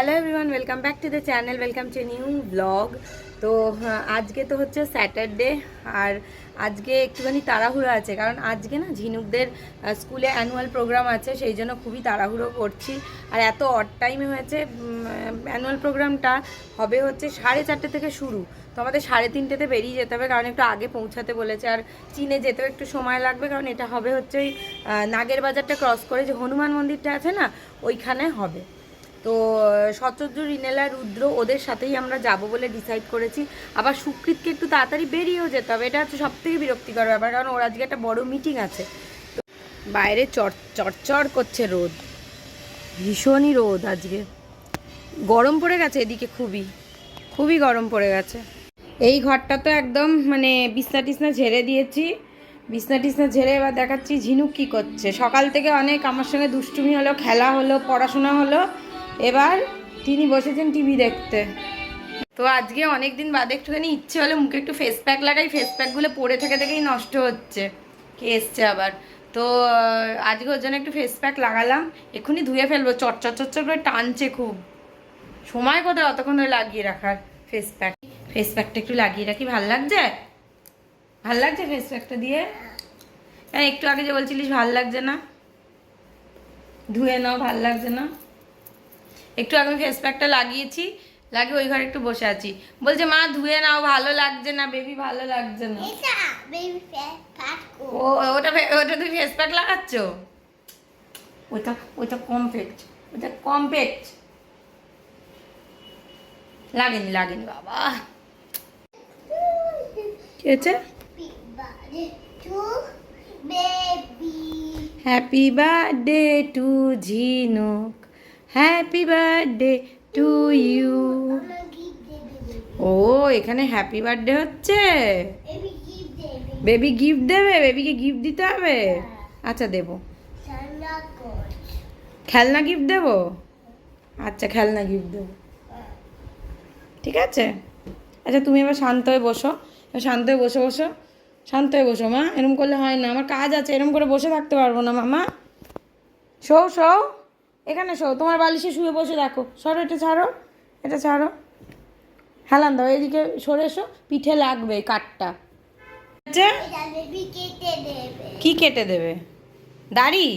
Hello everyone, welcome back to the channel, welcome to new blog. তো আজকে তো হচ্ছে স্যাটারডে, আর আজকে একটুখানি তাড়াহুড়ো আছে, কারণ আজকে না ঝিনুকদের স্কুলে অ্যানুয়াল প্রোগ্রাম আছে, সেই জন্য খুবই তাড়াহুড়ো করছি। আর এত অড টাইমে হয়েছে, অ্যানুয়াল প্রোগ্রামটা হবে হচ্ছে 4:30 থেকে শুরু। তো আমাদের 3:30তে বেরিয়ে যেতে হবে, কারণ একটু আগে পৌঁছাতে বলেছে। আর চীনে যেতেও একটু সময় লাগবে, কারণ এটা হবে হচ্ছে ওই নাগের বাজারটা ক্রস করে যে হনুমান মন্দিরটা আছে না, ওইখানে হবে। তো সচর্য, রিনেলা, রুদ্র ওদের সাথেই আমরা যাব বলে ডিসাইড করেছি। আবার সুকৃতকে একটু তাড়াতাড়ি বেরিয়েও যেতে হবে, এটা হচ্ছে সবথেকে বিরক্তিকর ব্যাপার, কারণ ওর আজকে একটা বড় মিটিং আছে। তো বাইরে চড়চড় করছে রোদ, ভীষণই রোদ আজকে, গরম পড়ে গেছে এদিকে, খুবই গরম পড়ে গেছে। এই ঘরটা তো একদম মানে বিছনা টিছনা ঝেড়ে দিয়েছি, বিছনা টিছনা ঝেড়ে এবার দেখাচ্ছি ঝিনুক কী করছে। সকাল থেকে অনেক আমার সঙ্গে দুষ্টুমি হলো, খেলা হলো, পড়াশোনা হলো, এবার তিনি বসেছেন টিভি দেখতে। তো আজকে অনেক দিন বাদে একটুখানি ইচ্ছে হলো মুখে একটু ফেস প্যাক লাগাই, ফেস প্যাকগুলো পরে থেকে থেকেই নষ্ট হচ্ছে, কে এসছে আবার। তো আজকে ওর জন্য একটু ফেস প্যাক লাগালাম, এক্ষুনি ধুয়ে ফেলবো, চটচর করে টানছে খুব, সময় কোথায় অতক্ষণ ধরে লাগিয়ে রাখার। ফেস প্যাকটা একটু লাগিয়ে রাখি, ভাল লাগছে ফেস প্যাকটা দিয়ে। হ্যাঁ, একটু আগে যে বলছিলিস ভাল লাগছে না, ধুয়ে নাও, ভাল লাগছে না। একটু আগে ফেস প্যাকটা লাগিয়েছি, লাগিয়ে ওই ঘরে একটু বসে আছি, বলছে মা ধুয়ে নাও, ভালো লাগছে না বেবি, ভালো লাগছে না। ও ওটা তুই ফেস প্যাক লাগাচ্ছ? ওটা কমপ্যাক্ট লাগেনি বাবা। কি হয়েছে? হ্যাপি বার্থডে টু ঝিনুক, হ্যাপি বার্থডে টু ইউ। ও এখানে হ্যাপি বার্থডে হচ্ছে, বেবি গিফট দেবে, বেবিকে গিফট দিতে হবে। আচ্ছা দেবো, খেলনা গিফট দেবো, আচ্ছা খেলনা গিফট দেবো, ঠিক আছে। আচ্ছা তুমি এবার শান্ত হয়ে বসো, শান্ত হয়ে বসো মা, এরম করলে হয় না, আমার কাজ আছে, এরম করে বসে থাকতে পারবো না মামা। শো এখানে শো, তোমার বালিশে শুয়ে বসে দেখো, সরো, এটা ছাড়ো, হেলান দাও, এদিকে সরে এসো, পিঠে লাগবে কাঠটা। কি কেটে দেবে? দাড়ি?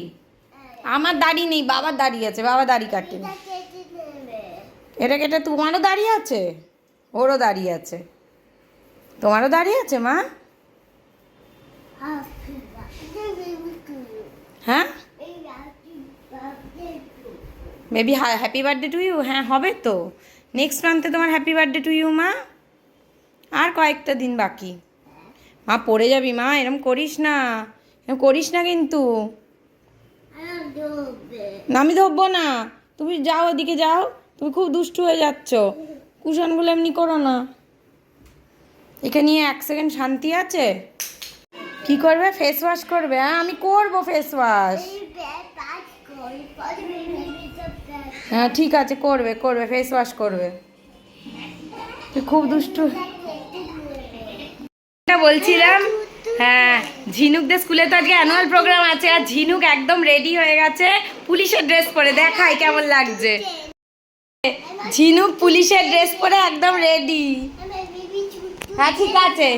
আমার দাড়ি নেই, বাবার দাড়ি আছে, বাবা দাড়ি কাটে। এটা কেটে তোমারও দাড়ি আছে, ওরও দাড়ি আছে, তোমারও দাড়ি আছে মা। হ্যাঁ baby, happy birthday to you. হ্যাঁ হবে তো, নেক্সট মান্থে তোমার হ্যাপি বার্থডে টু ইউ মা, আর কয়েকটা দিন বাকি। মা পড়ে যাবি মা, এরম করিস না কিন্তু। আমি ধরবো না, তুমি যাও, ওদিকে যাও, তুমি খুব দুষ্টু হয়ে যাচ্ছ, কুশনগুলো এমনি করো না। এখানে নিয়ে 1 সেকেন্ড শান্তি আছে? কি করবে? ফেস ওয়াশ করবে? হ্যাঁ আমি করবো ফেস ওয়াশ, হ্যাঁ ঠিক আছে, করবে ফেস ওয়াশ করবে। তুই খুব দুষ্টু। বলছিলাম, হ্যাঁ ঝিনুকদের স্কুলে তো আজকে অ্যানুয়াল প্রোগ্রাম আছে, আর ঝিনুক একদম রেডি হয়ে গেছে পুলিশের ড্রেস পরে, দেখাই কেমন লাগছে। ঝিনুক পুলিশের ড্রেস পরে একদম রেডি। হ্যাঁ ঠিক আছে,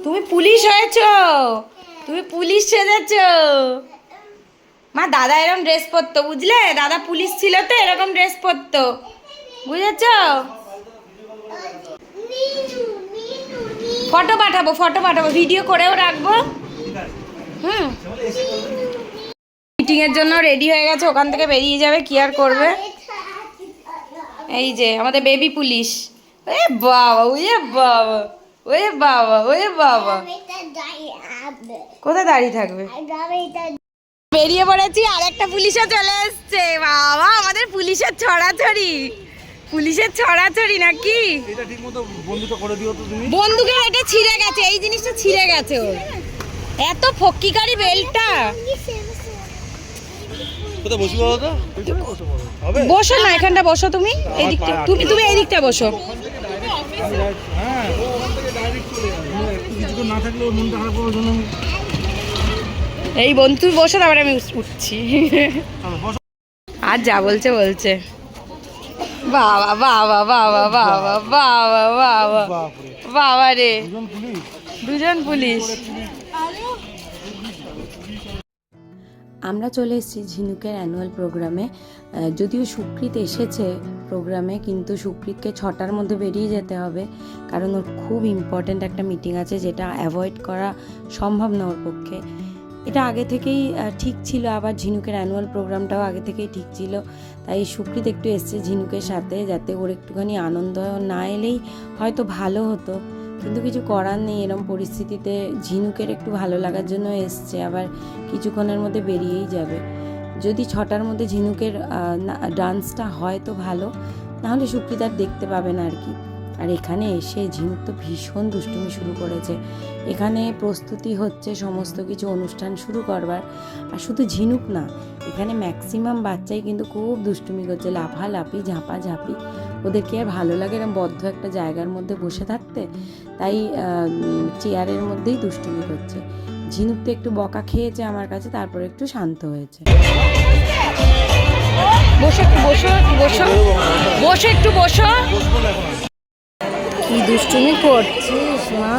তুমি পুলিশ হয়েছো, তুমি পুলিশ সেজেছো। মা দাদা এরকম ড্রেস পরতো, বুঝলে, দাদা পুলিশ ছিল তো এরকম ড্রেস পরতো, বুঝেছো? ফটো পাঠাবো, ভিডিও করেও রাখবো। মিটিংয়ের জন্য রেডি হয়ে গেছে, ওখান থেকে বেরিয়ে যাবে, কি আর করবে। এই যে আমাদের বেবি পুলিশ, বাবা কোথায় দাঁড়িয়ে থাকবে? বেরিয়ে পড়েছি, আর একটা পুলিশও চলে এসছে। বাবা আমাদের পুলিশের ছড়াছড়ি নাকি? বন্দুকের এটা ছিঁড়ে গেছে, এই জিনিসটা ছিঁড়ে গেছে ওর, এত ফক্কিকারি বেলটা। বসো না, এখানটা বসো, তুমি এইদিকটা, তুমি এইদিকটা বসো। এই বন্ধু তুমি বসো, তারপরে আমি উঠছি। আর যা বলছে বাবা বাবা বাবা বাবা বাবা বাবা বাবা রে, দুজন পুলিশ। আমরা চলে এসেছি ঝিনুকের অ্যানুয়াল প্রোগ্রামে। যদিও সুকৃত এসেছে প্রোগ্রামে, কিন্তু সুকৃতকে 6টার মধ্যে বেরিয়ে যেতে হবে, কারণ ওর খুব ইম্পর্ট্যান্ট একটা মিটিং আছে, যেটা অ্যাভয়েড করা সম্ভব না ওর পক্ষে। এটা আগে থেকেই ঠিক ছিল, আবার ঝিনুকের অ্যানুয়াল প্রোগ্রামটাও আগে থেকেই ঠিক ছিল। তাই সুকৃত একটু এসছে ঝিনুকের সাথে, যাতে ওর একটুখানি আনন্দ না এলেই হয়তো ভালো হতো, কিন্তু কিছু করার নেই। এরকম পরিস্থিতিতে ঝিনুকের একটু ভালো লাগার জন্য এসছে, আবার কিছুক্ষণের মধ্যে বেরিয়েই যাবে। যদি 6টার মধ্যে ঝিনুকের ডান্সটা হয় তো ভালো, নাহলে সুকৃত আর দেখতে পাবে না আর কি। আর এখানে এসে ঝিনুক তো ভীষণ দুষ্টুমি শুরু করেছে। এখানে প্রস্তুতি হচ্ছে সমস্ত কিছু অনুষ্ঠান শুরু করবার। আর শুধু ঝিনুক না, এখানে ম্যাক্সিমাম বাচ্চাই কিন্তু খুব দুষ্টুমি করছে, লাফালাফি ঝাঁপাঝাঁপি। ওদেরকে আর ভালো লাগে এরকম বদ্ধ একটা জায়গার মধ্যে বসে থাকতে, তাই চেয়ারের মধ্যেই দুষ্টুমি করছে। ঝিনুক তো একটু বকা খেয়েছে আমার কাছে, তারপরে একটু শান্ত হয়েছে। বসে একটু বসো, বসো বসে একটু বসো। কি দুষ্টুমি করছিস মা?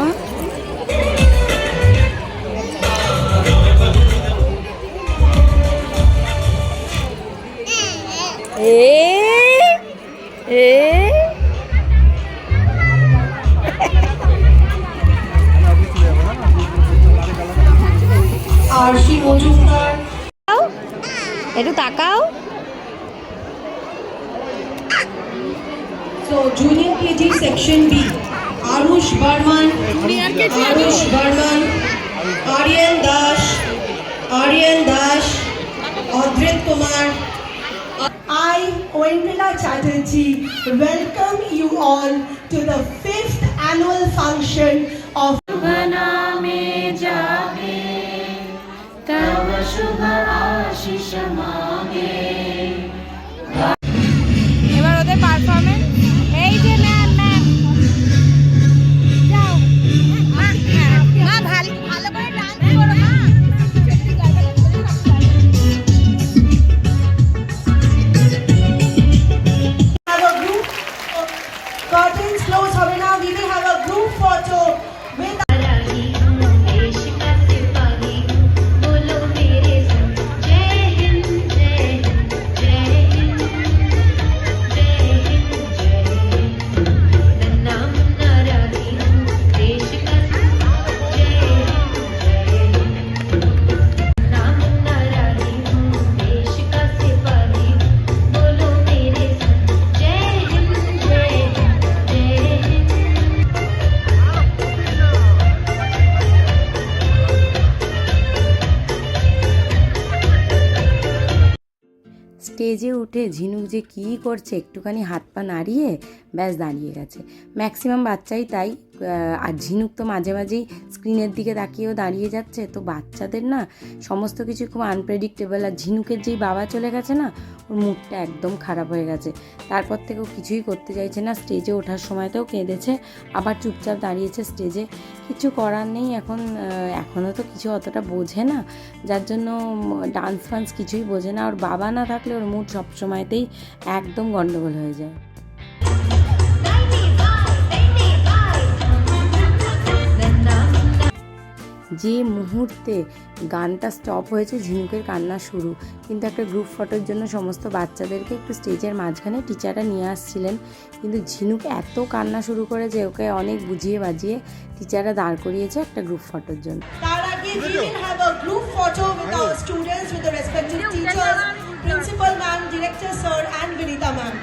একটু তাকাও। So junior KG section B, Arush Barman, Aryan Dash, Adrit Kumar. I, Oindrila Chatterjee, welcome you all to the 5th annual function of এবার ওদের পারফরমেন্স। এই যে ম্যাম, ম্যাম যাও মা, মা ভালো করে ডান্স করো মা। have a group curtains close হবে না, we will have a group photo with স্টেজে উঠে ঝিনুক যে কী করছে, একটুখানি হাত পা নাড়িয়ে ব্যাস দাঁড়িয়ে গেছে। ম্যাক্সিমাম বাচ্চাই তাই। আর ঝিনুক তো মাঝে মাঝেই স্ক্রিনের দিকে তাকিয়েও দাঁড়িয়ে যাচ্ছে। তো বাচ্চাদের না সমস্ত কিছু খুব আনপ্রেডিক্টেবল। আর ঝিনুকের যেই বাবা চলে গেছে না, ওর মুডটা একদম খারাপ হয়ে গেছে। তারপর থেকেও কিছুই করতে চাইছে না। স্টেজে ওঠার সময়তেও কেঁদেছে, আবার চুপচাপ দাঁড়িয়েছে স্টেজে। কিছু করার নেই, এখনও তো কিছু অতটা বোঝে না, যার জন্য ডান্স ফান্স কিছুই বোঝে না। ওর বাবা না থাকলে ওর মুড সবসময়তেই একদম গন্ডগোল হয়ে যায়। যে মুহূর্তে গানটা স্টপ হয়েছে, ঝিনুকের কান্না শুরু। কিন্তু একটা গ্রুপ ফটোর জন্য সমস্ত বাচ্চাদেরকে একটু স্টেজের মাঝখানে টিচাররা নিয়ে আসছিলেন, কিন্তু ঝিনুক এত কান্না শুরু করে যে ওকে অনেক বুঝিয়ে বাজিয়ে টিচাররা দাঁড় করিয়েছে একটা গ্রুপ ফটোর জন্য। তার আগে we will have a group photo with our students, with the respective teachers, principal ma'am, director sir and Vinita ma'am.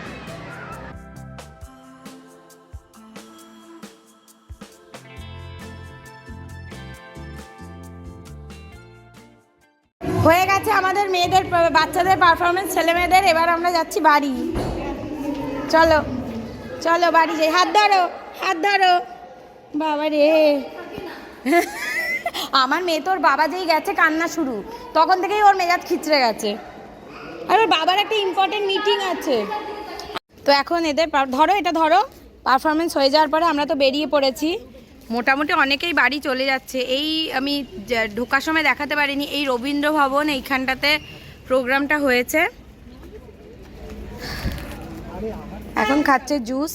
হয়ে গেছে আমাদের মেয়েদের বাচ্চাদের পারফরমেন্স, ছেলে মেয়েদের। এবার আমরা যাচ্ছি বাড়ি। চলো চলো বাড়ি যাই। হাত ধরো, হাত ধরো। বাবা রে, আমার মেয়ে তোর বাবা যেই গেছে কান্না শুরু, তখন থেকেই ওর মেজাজ খিচড়ে গেছে। আর ওর বাবার একটা ইম্পর্টেন্ট মিটিং আছে। তো এখন এদের ধরো, এটা ধরো। পারফরমেন্স হয়ে যাওয়ার পরে আমরা তো বেরিয়ে পড়েছি। মোটামুটি অনেকেই বাড়ি চলে যাচ্ছে। এই আমি ঢোকার সময় দেখাতে পারিনি, এই রবীন্দ্র ভবন এইখানটাতে প্রোগ্রামটা হয়েছে। এখন খাচ্ছে জুস।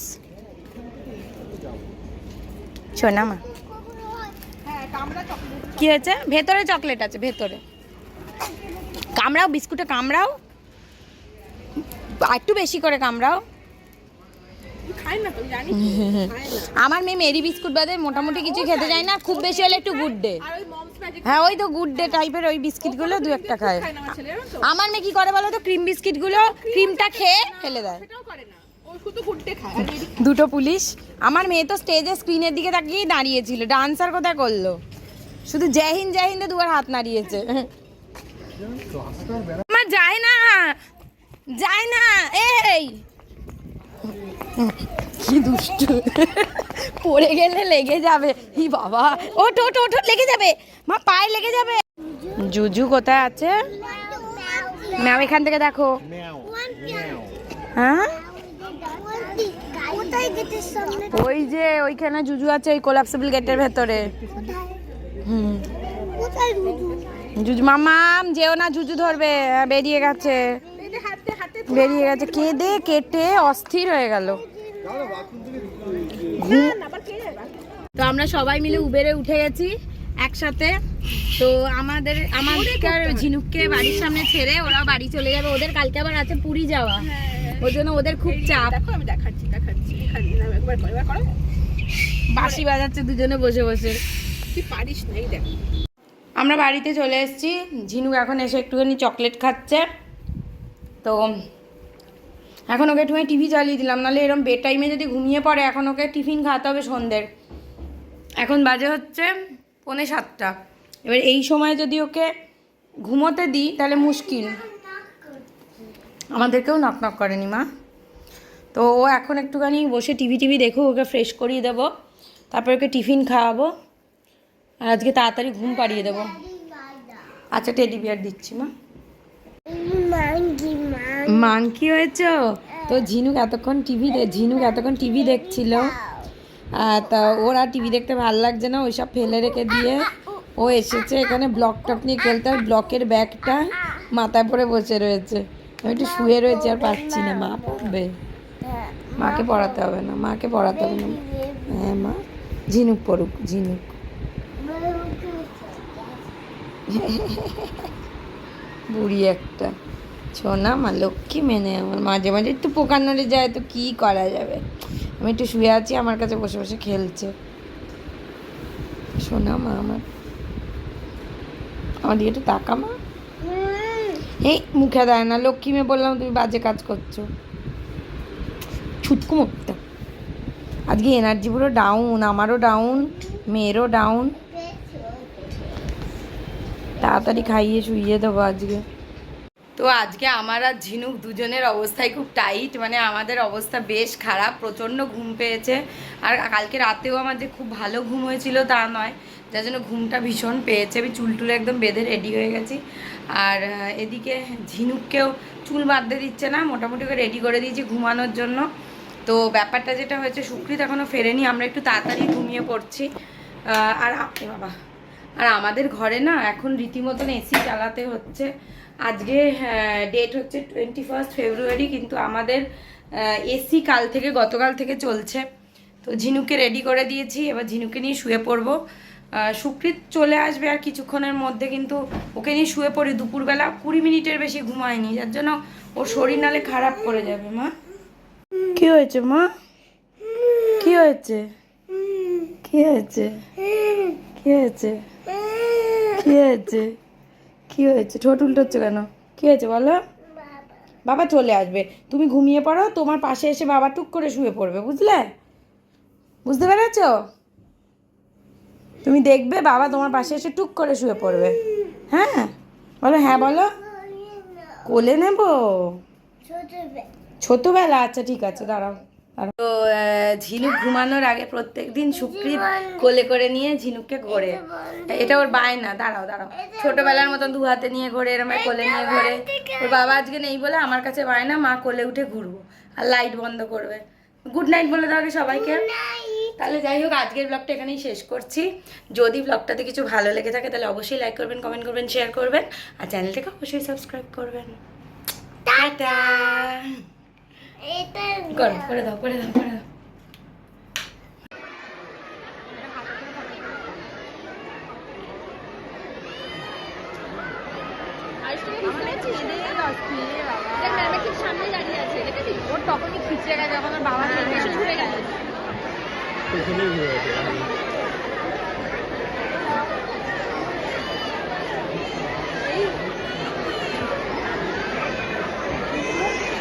শোনা মা, কি হয়েছে? ভেতরে চকলেট আছে, ভেতরে। কামড়াও, বিস্কুটে কামড়াও, একটু বেশি করে কামড়াও। আমার মেয়ে মেরি বিস্কুট বাদে মোটামুটি কিছু খেতে যায় না, খুব বেশি হলে একটু গুড ডে। হ্যাঁ, ওই তো গুড ডে টাইপের ওই বিস্কিটগুলো দু একটা খায়। আমার মেয়ে কি করে বলো তো, ক্রিম বিস্কিটগুলো ক্রিমটা খেয়ে ফেলে দেয়। দুটো পুলিশ। আমার মেয়ে তো স্টেজে স্ক্রিনের দিকে তাকিয়েই দাঁড়িয়েছিল, ডান্সার কোথায় করলো, শুধু জয় হিন্দ জয় হিন্দে দুবার হাত নাড়িয়েছে। আমার যায় না, যায় না। এই কি দুষ্টু, পড়ে গেলে লেগে যাবে। ই বাবা, ওঠ ওঠ ওঠ, লেগে যাবে মা, পায়ে লেগে যাবে। জুজু কোথায় আছে? ম্যাও এখান থেকে দেখো। হ্যাঁ, ওই যে ওইখানে জুজু আছে, ওই কোলাপসেবল গেটের ভেতরে। জুজু মামাম যেও না, জুজু ধরবে। বেরিয়ে গেছে, বেরিয়ে গেছে, কেঁদে কেটে অস্থির হয়ে গেল। তো আমরা সবাই মিলে উবেরে উঠে গেছি একসাথে। তো আমাদের ঝিনুককে বাড়ির সামনে ছেড়ে ওরা বাড়ি চলে যাবে। ওদের কালকে আবার আছে পুরী যাওয়া, ওই জন্য ওদের খুব চাপ। বাঁশি বাজাচ্ছে দুজনে বসে বসে। পারিস না, এই দেখ। আমরা বাড়িতে চলে এসেছি। ঝিনুক এখন এসে একটুখানি চকলেট খাচ্ছে। তো এখন ওকে একটুখানি টিভি চালিয়ে দিলাম, নাহলে এরকম বে টাইমে যদি ঘুমিয়ে পড়ে। এখন ওকে টিফিন খাওয়াতে হবে সন্ধ্যের। এখন বাজে হচ্ছে 6:45। এবার এই সময় যদি ওকে ঘুমোতে দিই তাহলে মুশকিল। আমাদেরকেও নক নক করেনি মা। তো ও এখন একটুখানি বসে টিভি দেখুক, ওকে ফ্রেশ করিয়ে দেবো, তারপর ওকে টিফিন খাওয়াবো। আর আজকে তাড়াতাড়ি ঘুম পাড়িয়ে দেবো। আচ্ছা, টেডি বিয়ার দিচ্ছি মা। মাংকি হয়েছ তো? ঝিনুক এতক্ষণ টিভি দেখছিল। তা ওরা টিভি দেখতে ভালো লাগছে না, ওইসব ফেলে রেখে দিয়ে ও এসেছে এখানে ব্লক টক নিয়ে খেলতে। আর ব্লকের ব্যাগটা মাথায় পরে বসে রয়েছে। আমি একটু শুয়ে রয়েছি, আর পারছি না। মা পড়বে, মাকে পড়াতে হবে না, মাকে পড়াতে হবে না। হ্যাঁ মা, ঝিনুক পড়ুক, ঝিনুক। বুড়ি একটা শোনা মা, লক্ষ্মী মেনে আমার। মাঝে মাঝে একটু পোকা নড়ে যায়, তো কী করা যাবে। আমি একটু শুয়ে আছি, আমার কাছে বসে বসে খেলছে। শোনা মা আমার দিকে একটু তাকা মা। এই মুখে দেয় না, লক্ষ্মী মেয়ে বললাম, তুমি বাজে কাজ করছো। ছুটকু মুখটা। আজকে এনার্জি পুরো ডাউন, আমারও ডাউন, মেয়েরও ডাউন। তাড়াতাড়ি খাইয়ে শুইয়ে দেবো আজকে। তো আজকে আমার আর ঝিনুক দুজনের অবস্থাই খুব টাইট, মানে আমাদের অবস্থা বেশ খারাপ, প্রচণ্ড ঘুম পেয়েছে। আর কালকে রাতেও আমার যে খুব ভালো ঘুম হয়েছিল তা নয়, যার জন্য ঘুমটা ভীষণ পেয়েছে। আমি চুল টুল একদম বেঁধে রেডি হয়ে গেছি। আর এদিকে ঝিনুককেও চুল বাঁধতে দিচ্ছে না, মোটামুটি করে রেডি করে দিয়েছি ঘুমানোর জন্য। তো ব্যাপারটা যেটা হয়েছে, সুকৃত এখনও ফেরেনি, আমরা একটু তাড়াতাড়ি ঘুমিয়ে পড়ছি। আর বাবা, আর আমাদের ঘরে না এখন রীতিমতন এসি চালাতে হচ্ছে। আজকে ডেট হচ্ছে 21 ফেব্রুয়ারি, কিন্তু আমাদের এসি গতকাল থেকে চলছে। তো ঝিনুককে রেডি করে দিয়েছি, এবার ঝিনুককে নিয়ে শুয়ে পড়বো। সুকৃত চলে আসবে আর কিছুক্ষণের মধ্যে, কিন্তু ওকে নিয়ে শুয়ে পড়ি। দুপুরবেলা 20 মিনিটের বেশি ঘুমায়নি, যার জন্য ওর শরীর নালে খারাপ করে যাবে। মা কি হয়েছে মা? কি হয়েছে? কি হয়েছে? কি হয়েছে? কি হয়েছে? কি হয়েছে? ঠোঁট উল্টোচ্ছে কেন? কি হয়েছে বলো? বাবা চলে আসবে, তুমি ঘুমিয়ে পড়ো, তোমার পাশে এসে বাবা টুক করে শুয়ে পড়বে, বুঝলে? বুঝতে পেরেছ? তুমি দেখবে বাবা তোমার পাশে এসে টুক করে শুয়ে পড়বে। হ্যাঁ বলো, হ্যাঁ বলো। কোলে নেব ছোটবেলা? আচ্ছা ঠিক আছে, দাঁড়াও। তো ঝিনুক ঘুমানোর আগে প্রত্যেক দিন সুকৃত কোলে করে নিয়ে ঝিনুককে ঘোরে। এটা ওর বায়না। দাঁড়াও দাঁড়াও, ছোটবেলার মতন দু হাতে নিয়ে ঘোরে, এরম কোলে নিয়ে ঘোরে। ওর বাবা আজকে নেই বলে আমার কাছে বায়না, মা কোলে উঠে ঘুরবো, আর লাইট বন্ধ করবে। গুড নাইট বলে দাও সবাইকে। তাহলে যাই হোক, আজকের ব্লগটা এখানেই শেষ করছি। যদি ব্লগটাতে কিছু ভালো লেগে থাকে তাহলে অবশ্যই লাইক করবেন, কমেন্ট করবেন, শেয়ার করবেন, আর চ্যানেলটাকে অবশ্যই সাবস্ক্রাইব করবেন। টাটা। করো, করে দাও, করে দাও, করে দাও। সামনে দাঁড়িয়ে আছে দেখেছিস ওর তখনই খিচে গেছে যখন ওর বাবা ঘুরে গেল